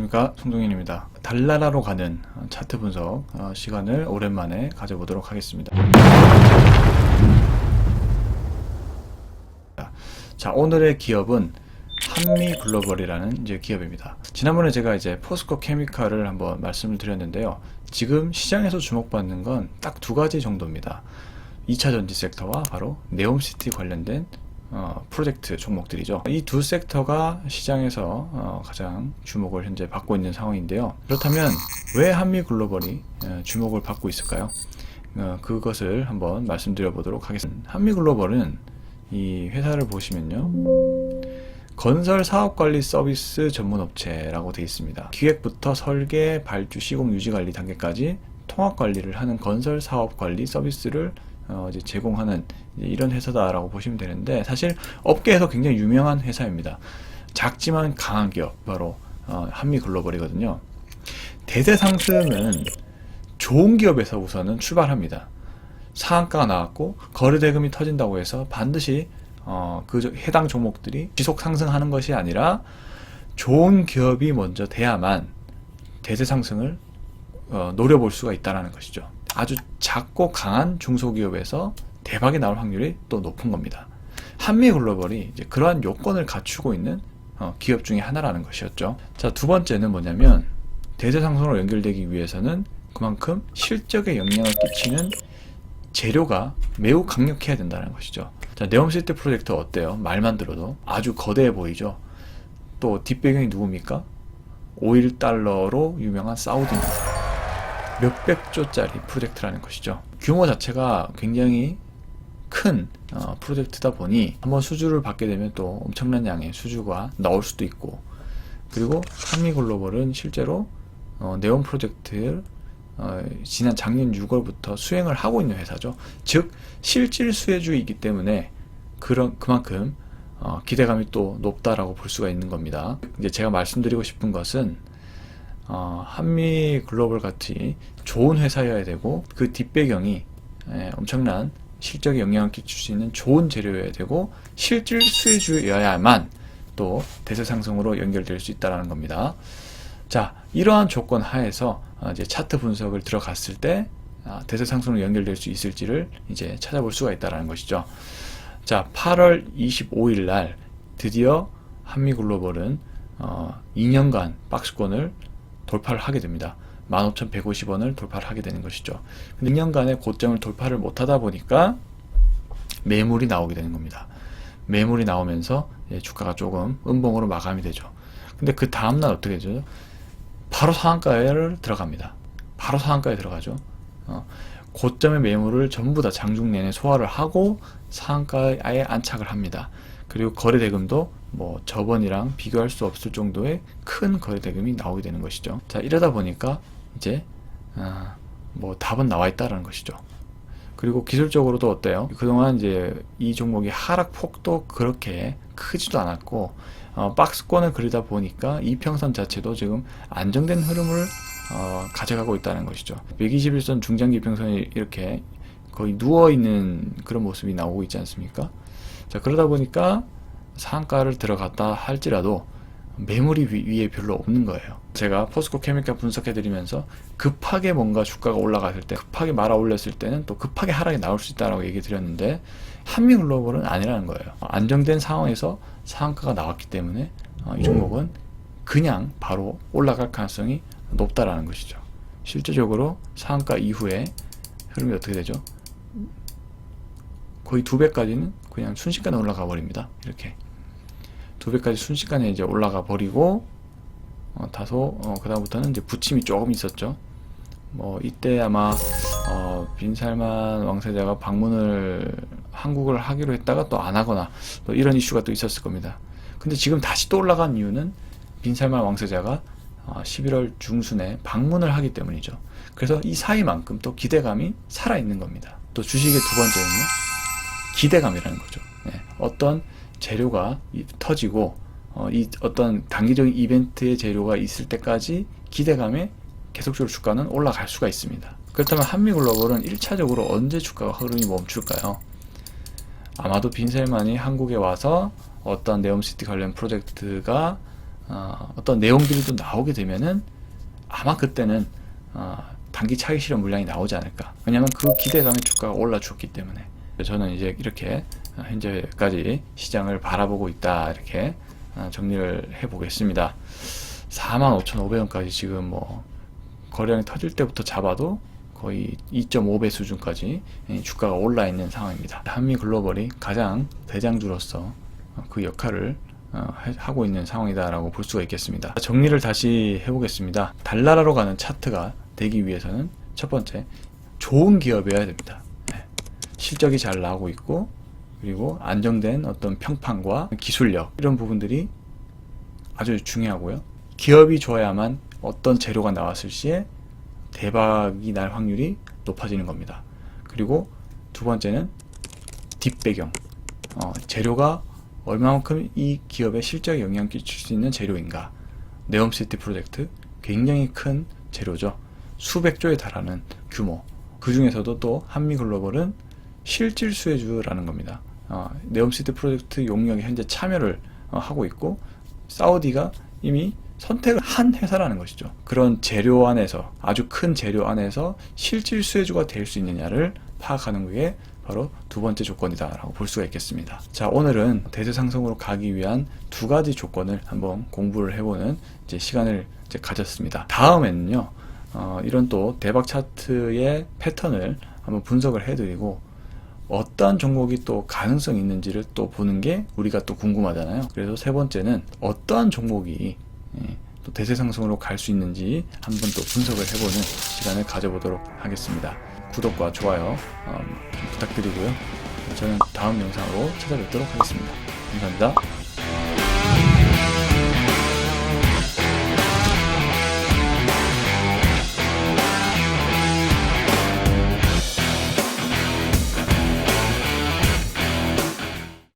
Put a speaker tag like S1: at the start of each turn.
S1: 안녕하십니까, 송동인입니다. 달나라로 가는 차트 분석 시간을 오랜만에 가져보도록 하겠습니다. 자, 오늘의 기업은 한미글로벌이라는 기업입니다. 지난번에 제가 포스코 케미칼을 한번 말씀을 드렸는데요. 지금 시장에서 주목받는 건 딱 두 가지 정도입니다. 2차 전지 섹터와 바로 네옴시티 관련된 프로젝트 종목들이죠. 이 두 섹터가 시장에서 가장 주목을 현재 받고 있는 상황인데요. 그렇다면 왜 한미글로벌이 주목을 받고 있을까요? 그것을 한번 말씀드려 보도록 하겠습니다. 한미글로벌은 이 회사를 보시면요, 건설 사업관리 서비스 전문업체라고 되어 있습니다. 기획부터 설계, 발주, 시공, 유지관리 단계까지 통합관리를 하는 건설 사업관리 서비스를 제공하는 이런 회사다라고 보시면 되는데, 사실 업계에서 굉장히 유명한 회사입니다. 작지만 강한 기업, 바로 한미글로벌이거든요. 대세 상승은 좋은 기업에서 우선은 출발합니다. 상한가가 나왔고 거래대금이 터진다고 해서 반드시 그 해당 종목들이 지속 상승하는 것이 아니라 좋은 기업이 먼저 돼야만 대세 상승을 노려볼 수가 있다는 것이죠. 아주 작고 강한 중소기업에서 대박이 나올 확률이 또 높은 겁니다. 한미글로벌이 그러한 요건을 갖추고 있는 기업 중에 하나라는 것이었죠. 자, 두 번째는 뭐냐면, 대세 상승으로 연결되기 위해서는 그만큼 실적에 영향을 끼치는 재료가 매우 강력해야 된다는 것이죠. 자, 네옴시티 프로젝트 어때요? 말만 들어도 아주 거대해 보이죠. 또 뒷배경이 누굽니까? 오일 달러로 유명한 사우디입니다. 몇백 조짜리 프로젝트라는 것이죠. 규모 자체가 굉장히 큰 프로젝트다 보니 한번 수주를 받게 되면 또 엄청난 양의 수주가 나올 수도 있고, 그리고 한미글로벌은 실제로 네옴 프로젝트를 지난 작년 6월부터 수행을 하고 있는 회사죠. 즉 실질 수혜주이기 때문에 그만큼 기대감이 또 높다라고 볼 수가 있는 겁니다. 이제 제가 말씀드리고 싶은 것은 한미글로벌 같이 좋은 회사여야 되고, 그 뒷배경이 엄청난 실적에 영향을 끼칠 수 있는 좋은 재료여야 되고, 실질 수혜주여야만 또 대세 상승으로 연결될 수 있다는 겁니다. 자, 이러한 조건 하에서 이제 차트 분석을 들어갔을 때 대세 상승으로 연결될 수 있을지를 이제 찾아볼 수가 있다는 것이죠. 자, 8월 25일 날 드디어 한미글로벌은 2년간 박스권을 돌파를 하게 됩니다. 15,150원을 돌파를 하게 되는 것이죠. 근데 2년간의 고점을 돌파를 못하다 보니까 매물이 나오게 되는 겁니다. 매물이 나오면서 주가가 조금 음봉으로 마감이 되죠. 근데 그 다음날 어떻게 되죠? 바로 상한가를 들어갑니다. 바로 상한가에 들어가죠. 고점의 매물을 전부 다 장중 내내 소화를 하고 상한가에 아예 안착을 합니다. 그리고 거래대금도 뭐 저번이랑 비교할 수 없을 정도의 큰 거래대금이 나오게 되는 것이죠. 자, 이러다 보니까 이제 뭐 답은 나와 있다라는 것이죠. 그리고 기술적으로도 어때요? 그동안 이제 이 종목의 하락폭도 그렇게 크지도 않았고, 박스권을 그리다 보니까 이평선 자체도 지금 안정된 흐름을 가져가고 있다는 것이죠. 121선 중장기 이평선이 이렇게 거의 누워있는 그런 모습이 나오고 있지 않습니까? 자, 그러다 보니까 상한가를 들어갔다 할지라도 매물이 위에 별로 없는 거예요. 제가 포스코 케미칼 분석해드리면서 급하게 뭔가 주가가 올라갔을 때, 급하게 말아 올렸을 때는 또 급하게 하락이 나올 수 있다고 얘기 드렸는데, 한미글로벌은 아니라는 거예요. 안정된 상황에서 상한가가 나왔기 때문에 이 종목은 그냥 바로 올라갈 가능성이 높다라는 것이죠. 실제적으로 상한가 이후에 흐름이 어떻게 되죠? 거의 2배까지는 그냥 순식간에 올라가 버립니다. 이렇게 2배까지 순식간에 이제 올라가 버리고, 다소 그다음부터는 이제 부침이 조금 있었죠. 뭐 이때 아마 빈살만 왕세자가 방문을 한국을 하기로 했다가 또 안 하거나 또 이런 이슈가 또 있었을 겁니다. 근데 지금 다시 또 올라간 이유는 빈살만 왕세자가 11월 중순에 방문을 하기 때문이죠. 그래서 이 사이만큼 또 기대감이 살아있는 겁니다. 또 주식의 두 번째는요, 기대감이라는 거죠. 어떤 재료가 터지고 이 어떤 단기적인 이벤트의 재료가 있을 때까지 기대감에 계속적으로 주가는 올라갈 수가 있습니다. 그렇다면 한미글로벌은 1차적으로 언제 주가가 흐름이 멈출까요? 아마도 빈셀만이 한국에 와서 어떤 네옴시티 관련 프로젝트가 어떤 내용들이 또 나오게 되면은 아마 그때는 단기 차익 실현 물량이 나오지 않을까. 왜냐하면 그 기대감에 주가가 올라줬기 때문에. 저는 이제 이렇게 현재까지 시장을 바라보고 있다, 이렇게 정리를 해 보겠습니다. 45,500원까지 지금 뭐 거래량이 터질 때부터 잡아도 거의 2.5배 수준까지 주가가 올라 있는 상황입니다. 한미글로벌이 가장 대장주로서 그 역할을 하고 있는 상황이다라고 볼 수가 있겠습니다. 정리를 다시 해보겠습니다. 달나라로 가는 차트가 되기 위해서는 첫 번째, 좋은 기업이어야 됩니다. 실적이 잘 나오고 있고, 그리고 안정된 어떤 평판과 기술력, 이런 부분들이 아주 중요하고요. 기업이 좋아야만 어떤 재료가 나왔을 시에 대박이 날 확률이 높아지는 겁니다. 그리고 두 번째는 뒷배경, 재료가 얼마만큼 이 기업의 실적에 영향을 끼칠 수 있는 재료인가. 네옴시티 프로젝트, 굉장히 큰 재료죠. 수백조에 달하는 규모. 그 중에서도 또 한미글로벌은 실질 수혜주라는 겁니다. 네옴시티 프로젝트 용역에 현재 참여를 하고 있고, 사우디가 이미 선택을 한 회사라는 것이죠. 그런 재료 안에서, 아주 큰 재료 안에서 실질 수혜주가 될 수 있느냐를 파악하는 게 바로 두 번째 조건이다 라고 볼 수가 있겠습니다. 자, 오늘은 대세 상승으로 가기 위한 두 가지 조건을 한번 공부를 해보는 시간을 가졌습니다. 다음에는요, 이런 또 대박 차트의 패턴을 한번 분석을 해드리고, 어떠한 종목이 또 가능성이 있는지를 또 보는 게 우리가 또 궁금하잖아요. 그래서 세 번째는 어떠한 종목이 또 대세 상승으로 갈 수 있는지 한번 또 분석을 해보는 시간을 가져보도록 하겠습니다. 구독과 좋아요 좀 부탁드리고요. 저는 다음 영상으로 찾아뵙도록 하겠습니다. 감사합니다.